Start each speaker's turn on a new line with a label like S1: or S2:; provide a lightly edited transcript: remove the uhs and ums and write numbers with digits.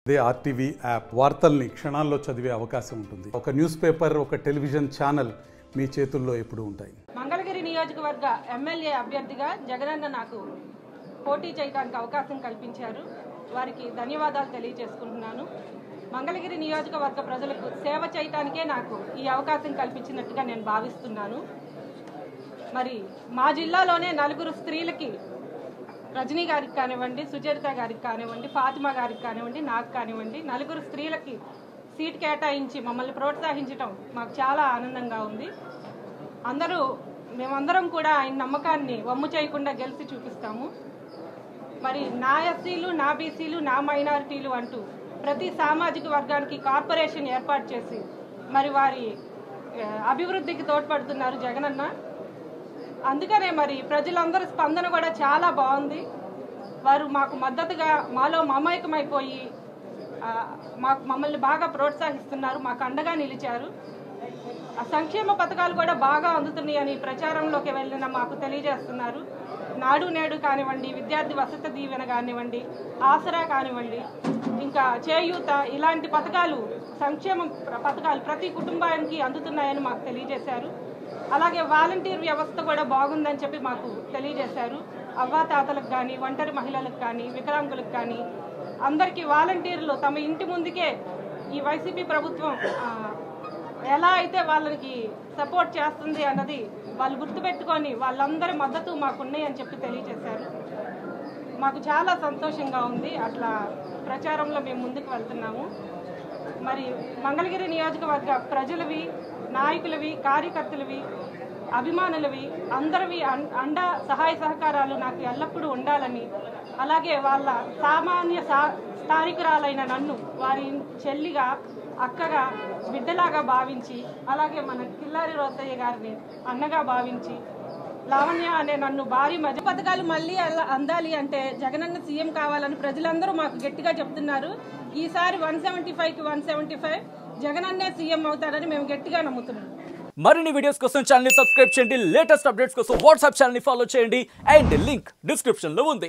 S1: They RTV app వార్తల్ని క్షణాల్లో చదివే అవకాశం ఉంటుంది. ఒక న్యూస్ పేపర్, ఒక టెలివిజన్ ఛానల్ మీ చేతుల్లో ఎప్పుడూ ఉంటాయి.
S2: మంగళగిరి నియోజకవర్గ ఎమ్మెల్యే అభ్యర్థిగా జగనన్న నాకు పోటీ చేయడానికి అవకాశం కల్పించారు. వారికి ధన్యవాదాలు తెలియజేసుకుంటున్నాను. మంగళగిరి నియోజకవర్గ ప్రజలకు సేవ చేయడానికే నాకు ఈ అవకాశం కల్పించినట్టుగా నేను భావిస్తున్నాను. మరి మా జిల్లాలోనే 4 స్త్రీలకి, రజనీ గారికి కానివ్వండి, సుచరిత గారికి కానివ్వండి, ఫాతిమా గారికి కానివ్వండి, నాకు కానివ్వండి, 4 స్త్రీలకి సీట్ కేటాయించి మమ్మల్ని ప్రోత్సహించడం మాకు చాలా ఆనందంగా ఉంది. మేమందరం కూడా ఆయన నమ్మకాన్ని వమ్ము చేయకుండా గెలిచి చూపిస్తాము. మరి నా ఎస్సీలు, నా బీసీలు, నా మైనారిటీలు అంటూ ప్రతి సామాజిక వర్గానికి కార్పొరేషన్ ఏర్పాటు చేసి మరి వారి అభివృద్ధికి తోడ్పడుతున్నారు జగనన్న. అందుకనే మరి ప్రజలందరి స్పందన కూడా చాలా బాగుంది. వారు మాకు మద్దతుగా మాలో మమేకమైపోయి మమ్మల్ని బాగా ప్రోత్సహిస్తున్నారు, మాకు అండగా నిలిచారు. ఆ సంక్షేమ పథకాలు కూడా బాగా అందుతున్నాయని ప్రచారంలోకి వెళ్ళిన మాకు తెలియజేస్తున్నారు. నాడు నేడు కానివ్వండి, విద్యార్థి వసతి దీవెన కానివ్వండి, ఆసరా కానివ్వండి, ఇంకా చేయూత, ఇలాంటి పథకాలు, సంక్షేమ పథకాలు ప్రతి కుటుంబానికి అందుతున్నాయని మాకు తెలియజేశారు. అలాగే వాలంటీర్ వ్యవస్థ కూడా బాగుందని చెప్పి మాకు తెలియజేశారు. అవ్వాతాతలకు కానీ, ఒంటరి మహిళలకు కానీ, వికలాంగులకు కానీ అందరికీ వాలంటీర్లు తమ ఇంటి ముందుకే ఈ వైసీపీ ప్రభుత్వం ఎలా అయితే వాళ్ళకి సపోర్ట్ చేస్తుంది అన్నది వాళ్ళు గుర్తుపెట్టుకొని వాళ్ళందరి మద్దతు మాకున్నాయి అని చెప్పి తెలియజేశారు. మాకు చాలా సంతోషంగా ఉంది. అట్లా ప్రచారంలో మేము ముందుకు వెళ్తున్నాము. మరి మంగళగిరి నియోజకవర్గ ప్రజలవి, నాయకులవి, కార్యకర్తలవి, అభిమానులవి అందరివి అండ సహాయ సహకారాలు నాకు ఎల్లప్పుడూ ఉండాలని, అలాగే వాళ్ళ సామాన్య స్థానికురాలైన నన్ను వారి చెల్లిగా, అక్కగా, బిడ్డలాగా భావించి, అలాగే మన కిల్లారి రోతయ్య గారిని అన్నగా భావించి, లావణ్య అనే నన్ను భారీ మధ్య పథకాలు మళ్ళీ అందాలి అంటే జగనన్న సీఎం కావాలని ప్రజలందరూ మాకు గట్టిగా చెప్తున్నారు. ఈసారి 175కి 175 జగనన్నే సీఎం అవుతారని మేము గట్టిగా నమ్ముతున్నాం.
S3: మరిన్ని వీడియోస్ కోసం ఛానల్ ని సబ్స్క్రైబ్ చేయండి. లేటెస్ట్ అప్డేట్స్ కోసం వాట్సాప్ ఛానల్ ని ఫాలో చేయండి. అండ్ లింక్ డిస్క్రిప్షన్ లో ఉంది.